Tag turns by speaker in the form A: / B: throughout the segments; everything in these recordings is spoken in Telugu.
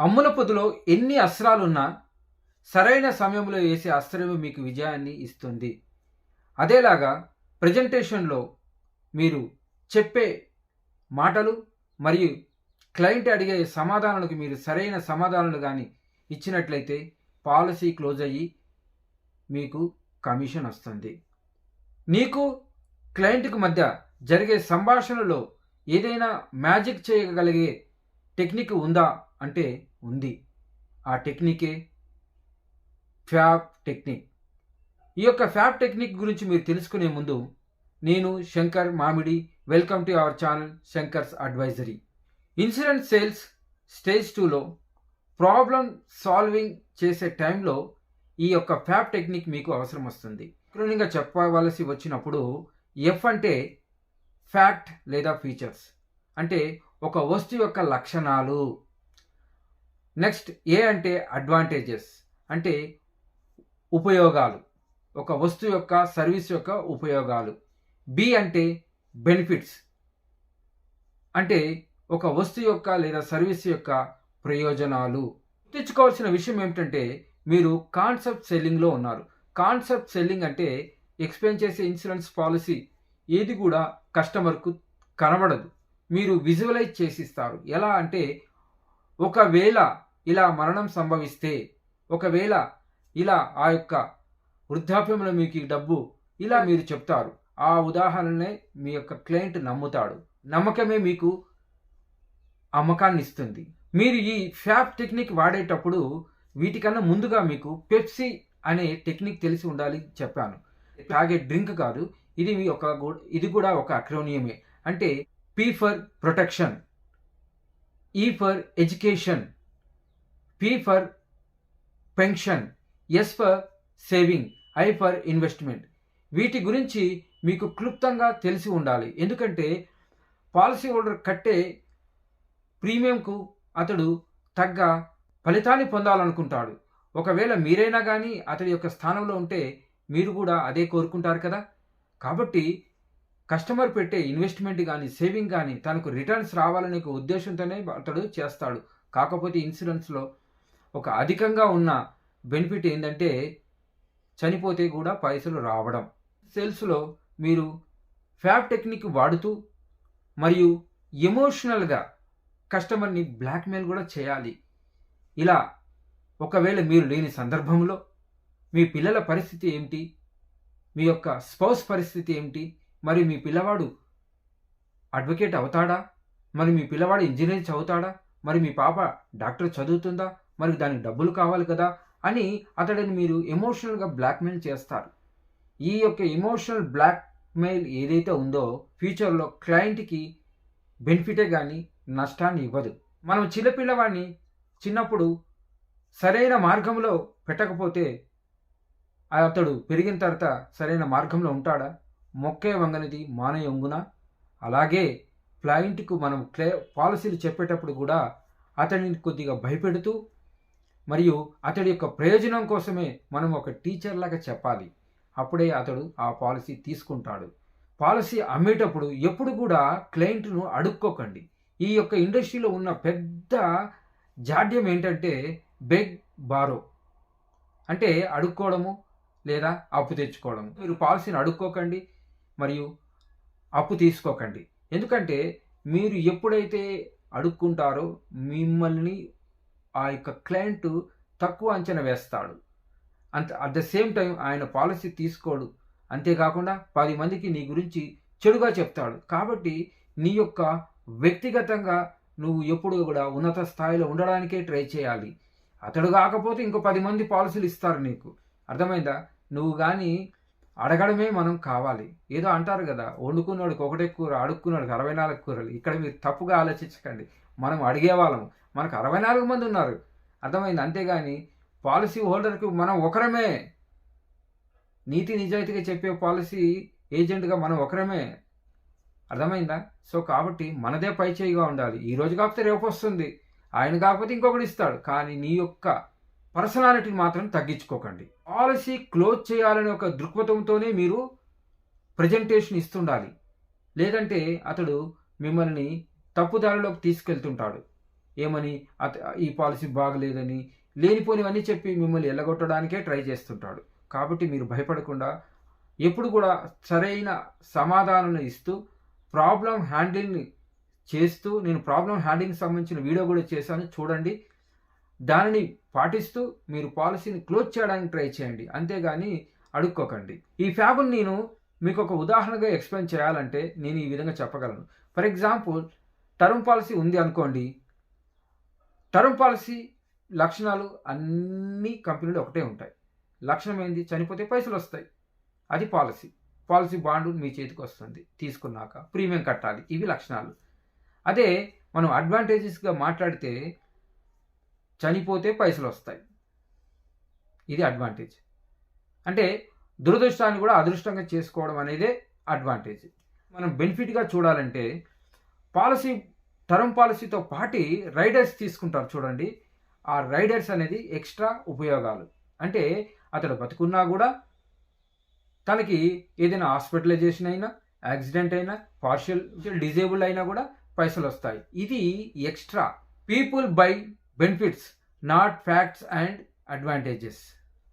A: అమ్ముల పొదిలో ఎన్ని అస్త్రాలున్నా సరైన సమయంలో వేసే అస్త్రమే మీకు విజయాన్ని ఇస్తుంది. అదేలాగా ప్రెజెంటేషన్‌లో మీరు చెప్పే మాటలు మరియు క్లయింట్ అడిగే సమాధానాలకు మీరు సరైన సమాధానాలు గాని ఇచ్చినట్లయితే పాలసీ క్లోజ్ అయ్యి మీకు కమిషన్ వస్తుంది. నీకు క్లయింట్‌కి మధ్య జరిగే సంభాషణలో ఏదైనా మ్యాజిక్ చేయగలిగే టెక్నిక్ ఉందా అంటే ఉంది. ఆ టెక్నికే ఫ్యాబ్ టెక్నిక్. ఈ యొక్క ఫ్యాబ్ టెక్నిక్ గురించి మీరు తెలుసుకునే ముందు నేను శంకర్ మామిడి. Welcome to our channel Shankar's advisory. Insurance sales stage 2లో ప్రాబ్లం సాల్వింగ్ చేసే టైంలో ఈ యొక్క ఫ్యాబ్ టెక్నిక్ మీకు అవసరం వస్తుంది. క్లునింగ్గా చెప్పవలసి వచ్చినప్పుడు ఎఫ్ అంటే ఫ్యాక్ట్ లేదా ఫీచర్స్, అంటే ఒక వస్తువు యొక్క లక్షణాలు. నెక్స్ట్ ఏ అంటే అడ్వాంటేజెస్, అంటే ఉపయోగాలు, ఒక వస్తువు యొక్క సర్వీస్ యొక్క ఉపయోగాలు. బి అంటే బెనిఫిట్స్, అంటే ఒక వస్తువు యొక్క లేదా సర్వీస్ యొక్క ప్రయోజనాలు. తెచ్చుకోవాల్సిన విషయం ఏమిటంటే మీరు కాన్సెప్ట్ సెల్లింగ్లో ఉన్నారు. కాన్సెప్ట్ సెల్లింగ్ అంటే ఎక్స్ప్లెయిన్ చేసే ఇన్సూరెన్స్ పాలసీ ఏది కూడా కస్టమర్కు కనబడదు, మీరు విజువలైజ్ చేసిస్తారు. ఎలా అంటే ఒకవేళ ఇలా మరణం సంభవిస్తే, ఒకవేళ ఇలా ఆ యొక్క వృద్ధాప్యంలో మీకు డబ్బు ఇలా మీరు చెప్తారు. ఆ ఉదాహరణనే మీ యొక్క క్లయింట్ నమ్ముతాడు. నమ్మకమే మీకు అమ్మకాన్ని ఇస్తుంది. మీరు ఈ ఫ్యాబ్ టెక్నిక్ వాడేటప్పుడు వీటికన్నా ముందుగా మీకు పెప్సీ అనే టెక్నిక్ తెలిసి ఉండాలి చెప్పాను. తాగే డ్రింక్ కాదు, ఇది కూడా ఒక అక్రోనియమే. అంటే P for protection, E for education, P for pension, S for saving, I for investment. వీటి గురించి మీకు క్లుప్తంగా తెలిసి ఉండాలి. ఎందుకంటే పాలసీ హోల్డర్ కట్టే ప్రీమియంకు అతడు తగ్గ ఫలితాన్ని పొందాలనుకుంటాడు. ఒకవేళ మీరైనా కానీ అతడి యొక్క స్థానంలో ఉంటే మీరు కూడా అదే కోరుకుంటారు కదా. కాబట్టి కస్టమర్ పెట్టే ఇన్వెస్ట్మెంట్ కానీ సేవింగ్ కానీ తనకు రిటర్న్స్ రావాలనే ఉద్దేశంతోనే అతడు చేస్తాడు. కాకపోతే ఇన్సూరెన్స్లో ఒక అధికంగా ఉన్న బెనిఫిట్ ఏంటంటే చనిపోతే కూడా పైసలు రావడం. సేల్స్లో మీరు ఫ్యాబ్ టెక్నిక్ వాడుతూ మరియు ఎమోషనల్గా కస్టమర్ని బ్లాక్మెయిల్ కూడా చేయాలి. ఇలా ఒకవేళ మీరు లేని సందర్భంలో మీ పిల్లల పరిస్థితి ఏమిటి, మీ యొక్క స్పౌస్ పరిస్థితి ఏమిటి, మరి మీ పిల్లవాడు అడ్వకేట్ అవుతాడా, మరి మీ పిల్లవాడు ఇంజనీర్ చదువుతాడా, మరి మీ పాప డాక్టర్ చదువుతుందా, మరి దానికి డబ్బులు కావాలి కదా అని అతడిని మీరు ఎమోషనల్గా బ్లాక్మెయిల్ చేస్తారు. ఈ యొక్క ఎమోషనల్ బ్లాక్మెయిల్ ఏదైతే ఉందో ఫ్యూచర్లో క్లయింట్కి బెనిఫిటే కానీ నష్టాన్ని ఇవ్వదు. మనం చిన్నపిల్లవాడిని చిన్నప్పుడు సరైన మార్గంలో పెట్టకపోతే అతడు పెరిగిన తర్వాత సరైన మార్గంలో ఉంటాడా? మొక్కే వంగనిది మానే వంగునా? అలాగే క్లయింట్కు మనం పాలసీలు చెప్పేటప్పుడు కూడా అతడిని కొద్దిగా భయపెడుతూ మరియు అతడి యొక్క ప్రయోజనం కోసమే మనం ఒక టీచర్ లాగా చెప్పాలి. అప్పుడే అతడు ఆ పాలసీ తీసుకుంటాడు. పాలసీ అమ్మేటప్పుడు ఎప్పుడు కూడా క్లయింట్ను అడుక్కోకండి. ఈ యొక్క ఇండస్ట్రీలో ఉన్న పెద్ద జాడ్యం ఏంటంటే బెగ్ బారో, అంటే అడుక్కోవడము లేదా అప్పు తెచ్చుకోవడము. మీరు పాలసీని అడుక్కోకండి మరియు అప్పు తీసుకోకండి. ఎందుకంటే మీరు ఎప్పుడైతే అడుక్కుంటారో మిమ్మల్ని ఆ యొక్క క్లయింట్ తక్కువ అంచనా వేస్తాడు. అట్ ద సేమ్ టైం ఆయన పాలసీ తీసుకోడు. అంతేకాకుండా 10 మందికి నీ గురించి చెడుగా చెప్తాడు. కాబట్టి నీ యొక్క వ్యక్తిగతంగా నువ్వు ఎప్పుడు కూడా ఉన్నత స్థాయిలో ఉండడానికే ట్రై చేయాలి. అతడు కాకపోతే ఇంకో 10 మంది పాలసీలు ఇస్తారు నీకు. అర్థమైందా? నువ్వు కానీ అడగడమే మనం కావాలి. ఏదో అంటారు కదా, వండుకున్నాడికి ఒకటే కూర, అడుక్కున్నాడికి 64 కూరలు. ఇక్కడ మీరు తప్పుగా ఆలోచించకండి. మనం అడిగేవాళ్ళము, మనకు 64 మంది ఉన్నారు. అర్థమైంది? అంతేగాని పాలసీ హోల్డర్కి మనం ఒకరమే. నీతి నిజాయితీగా చెప్పే పాలసీ ఏజెంట్గా మనం ఒకరమే. అర్థమైందా? సో కాబట్టి మనదే పై చేయిగా ఉండాలి. ఈ రోజు కాకపోతే రేపు వస్తుంది, ఆయన కాకపోతే ఇంకొకటి ఇస్తాడు. కానీ నీ యొక్క పర్సనాలిటీని మాత్రం తగ్గించుకోకండి. పాలసీ క్లోజ్ చేయాలనే ఒక దృక్పథంతోనే మీరు ప్రజెంటేషన్ ఇస్తుండాలి. లేదంటే అతడు మిమ్మల్ని తప్పుదారిలోకి తీసుకెళ్తుంటాడు. ఏమని ఈ పాలసీ బాగలేదని లేనిపోనివన్నీ చెప్పి మిమ్మల్ని ఎల్లగొట్టడానికే ట్రై చేస్తుంటాడు. కాబట్టి మీరు భయపడకుండా ఎప్పుడు కూడా సరైన సమాధానం ఇస్తూ ప్రాబ్లం హ్యాండ్లింగ్ చేస్తూ, నేను ప్రాబ్లం హ్యాండ్లింగ్ సంబంధించిన వీడియో కూడా చేశాను, చూడండి. దానిని పాటిస్తూ మీరు పాలసీని క్లోజ్ చేయడానికి ట్రై చేయండి, అంతేగాని అడుక్కోకండి. ఈ ఫ్యాబ్ని నేను మీకు ఒక ఉదాహరణగా ఎక్స్ప్లెయిన్ చేయాలంటే నేను ఈ విధంగా చెప్పగలను. ఫర్ ఎగ్జాంపుల్, టర్మ్ పాలసీ ఉంది అనుకోండి. టర్మ్ పాలసీ లక్షణాలు అన్ని కంపెనీలు ఒకటే ఉంటాయి. లక్షణం ఏంది? చనిపోతే పైసలు వస్తాయి. అది పాలసీ బాండ్ మీ చేతికి వస్తుంది, తీసుకున్నాక ప్రీమియం కట్టాలి. ఇవి లక్షణాలు. అదే మనం అడ్వాంటేజెస్గా మాట్లాడితే చనిపోతే పైసలు వస్తాయి. ఇది అడ్వాంటేజ్. అంటే దురదృష్టాన్ని కూడా అదృష్టంగా చేసుకోవడం అనేదే అడ్వాంటేజ్. మనం బెనిఫిట్గా చూడాలంటే టర్మ్ పాలసీతో పాటు రైడర్స్ తీసుకుంటారు చూడండి. ఆ రైడర్స్ అనేది ఎక్స్ట్రా ఉపయోగాలు. అంటే అతడు బతుకున్నా కూడా తనకి ఏదైనా హాస్పిటలైజేషన్ అయినా, యాక్సిడెంట్ అయినా, పార్షియల్ డిజేబుల్ అయినా కూడా పైసలు వస్తాయి. ఇది extra. People by benefits, not facts and advantages.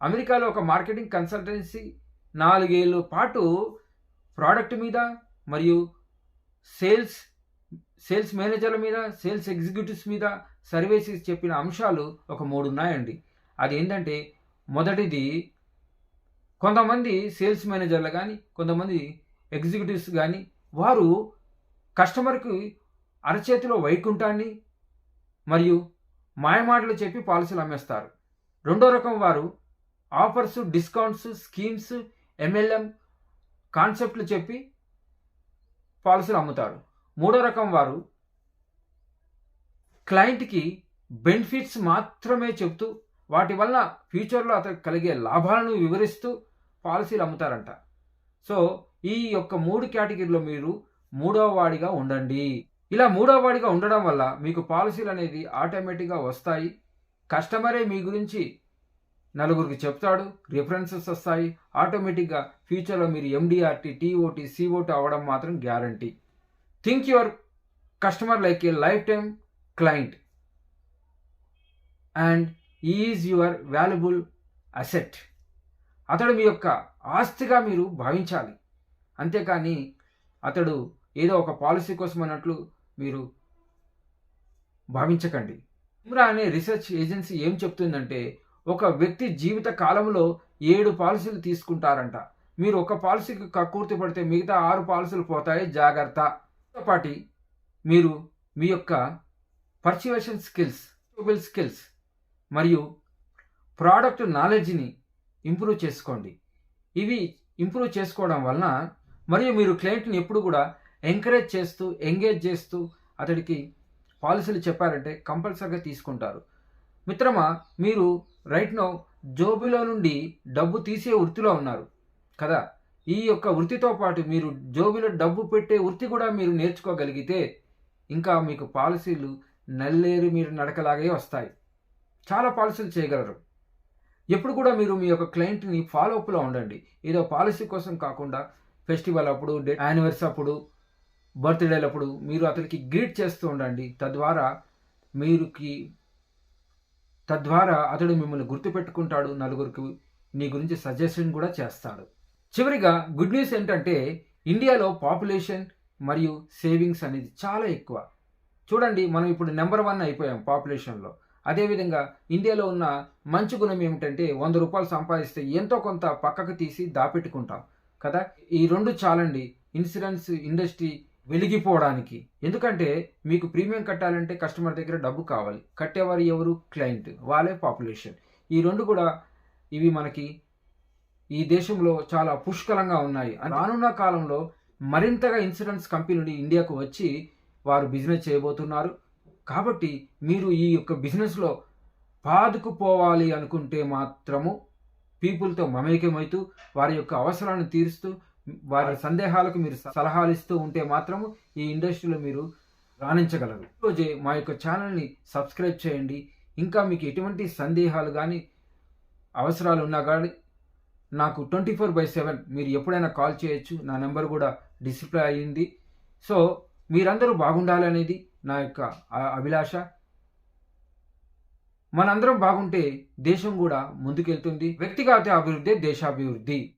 A: అమెరికాలో ఒక మార్కెటింగ్ కన్సల్టెన్సీ 4 ఏళ్ళ పాటు ప్రోడక్ట్ మీద మరియు సేల్స్ మేనేజర్ల మీద, సేల్స్ ఎగ్జిక్యూటివ్స్ మీద సర్వేస్ చెప్పిన అంశాలు ఒక 3 ఉన్నాయండి. అది ఏంటంటే, మొదటిది, కొంతమంది సేల్స్ మేనేజర్లు కానీ, కొంతమంది ఎగ్జిక్యూటివ్స్ కానీ, వారు కస్టమర్కి అరచేతిలో వైకుంఠాన్ని మరియు మాయమాటలు చెప్పి పాలసీలు అమ్మేస్తారు. రెండో రకం వారు ఆఫర్స్, డిస్కౌంట్స్, స్కీమ్స్, MLM కాన్సెప్ట్లు చెప్పి పాలసీలు అమ్ముతారు. మూడో రకం వారు క్లయింట్కి బెనిఫిట్స్ మాత్రమే చెప్తూ వాటి వల్ల ఫ్యూచర్లో అతనికి కలిగే లాభాలను వివరిస్తూ పాలసీలు అమ్ముతారంట. సో ఈ యొక్క 3 కేటగిరీలో మీరు 3వ వాడిగా ఉండండి. ఇలా 3వ వాడిగా ఉండడం వల్ల మీకు పాలసీలు అనేది ఆటోమేటిక్గా వస్తాయి. కస్టమరే మీ గురించి నలుగురికి చెప్తాడు, రిఫరెన్సెస్ వస్తాయి. ఆటోమేటిక్గా ఫ్యూచర్లో మీరు MDRT, TOT, COT అవ్వడం మాత్రం guarantee. Think your customer like A life time client and is your valuable asset. అతడు మీ యొక్క ఆస్తిగా మీరు భావించాలి, అంతేకాని అతడు ఏదో ఒక పాలసీ కోసం అన్నట్లు మీరు భావించకండి. ఇమ్రా అనే రీసెర్చ్ ఏజెన్సీ ఏం చెప్తుందంటే, ఒక వ్యక్తి జీవిత కాలంలో 7 పాలసీలు తీసుకుంటారంట. మీరు ఒక పాలసీకి కక్కుర్తి పడితే మిగతా 6 పాలసీలు పోతాయి, జాగ్రత్త. పాటి మీరు మీ యొక్క పర్సువేషన్ స్కిల్స్ మరియు ప్రోడక్ట్ నాలెడ్జ్ని ఇంప్రూవ్ చేసుకోండి. ఇవి ఇంప్రూవ్ చేసుకోవడం వలన మరియు మీరు క్లయింట్ని ఎప్పుడు కూడా ఎంగేజ్ చేస్తూ అతడికి పాలసీలు చెప్పారంటే కంపల్సరీగా తీసుకుంటారు. మిత్రమా, మీరు రైట్ నౌ జోబులో నుండి డబ్బు తీసే వృత్తిలో ఉన్నారు కదా. ఈ యొక్క వృత్తితో పాటు మీరు జోబులో డబ్బు పెట్టే వృత్తి కూడా మీరు నేర్చుకోగలిగితే ఇంకా మీకు పాలసీలు నల్లేరు మీరు నడకలాగే వస్తాయి. చాలా పాలసీలు చేయగలరు. ఎప్పుడు కూడా మీరు మీ యొక్క క్లయింట్ని ఫాలోఅప్లో ఉండండి. ఏదో పాలసీ కోసం కాకుండా ఫెస్టివల్ అప్పుడు, యానివర్సరీ అప్పుడు, బర్త్డేలప్పుడు మీరు అతనికి గ్రీట్ చేస్తూ ఉండండి. తద్వారా అతడు మిమ్మల్ని గుర్తుపెట్టుకుంటాడు, నలుగురికి నీ గురించి సజెషన్ కూడా చేస్తాడు. చివరిగా గుడ్ న్యూస్ ఏంటంటే, ఇండియాలో పాపులేషన్ మరియు సేవింగ్స్ అనేది చాలా ఎక్కువ. చూడండి, మనం ఇప్పుడు నెంబర్ 1 అయిపోయాం పాపులేషన్లో. అదేవిధంగా ఇండియాలో ఉన్న మంచి గుణం ఏమిటంటే, 100 రూపాయలు సంపాదిస్తే ఎంతో కొంత పక్కకు తీసి దాపెట్టుకుంటాం కదా. ఈ 2 చాలండి ఇన్సూరెన్స్ ఇండస్ట్రీ వెలిగిపోవడానికి. ఎందుకంటే మీకు ప్రీమియం కట్టాలంటే కస్టమర్ దగ్గర డబ్బు కావాలి. కట్టేవారు ఎవరు? క్లయింట్, వాళ్ళే పాపులేషన్. ఈ 2 కూడా ఇవి మనకి ఈ దేశంలో చాలా పుష్కలంగా ఉన్నాయి. రానున్న కాలంలో మరింతగా ఇన్సూరెన్స్ కంపెనీలు ఇండియాకు వచ్చి వారు బిజినెస్ చేయబోతున్నారు. కాబట్టి మీరు ఈ యొక్క బిజినెస్లో పాదుకుపోవాలి అనుకుంటే మాత్రము పీపుల్తో మమేకమవుతూ వారి యొక్క అవసరాలను తీరుస్తూ వారి సందేహాలకు మీరు సలహాలు ఇస్తూ ఉంటే మాత్రము ఈ ఇండస్ట్రీలో మీరు రాణించగలరు. ఈరోజే మా యొక్క ఛానల్ని సబ్స్క్రైబ్ చేయండి. ఇంకా మీకు ఎటువంటి సందేహాలు కానీ అవసరాలు ఉన్నా కానీ నాకు 24/7 మీరు ఎప్పుడైనా కాల్ చేయొచ్చు. నా నెంబర్ కూడా డిస్ప్లే అయ్యింది. సో మీరందరూ బాగుండాలనేది నా యొక్క అభిలాష. మనందరం బాగుంటే దేశం కూడా ముందుకెళ్తుంది. వ్యక్తిగత అభివృద్ధి దేశాభివృద్ధి.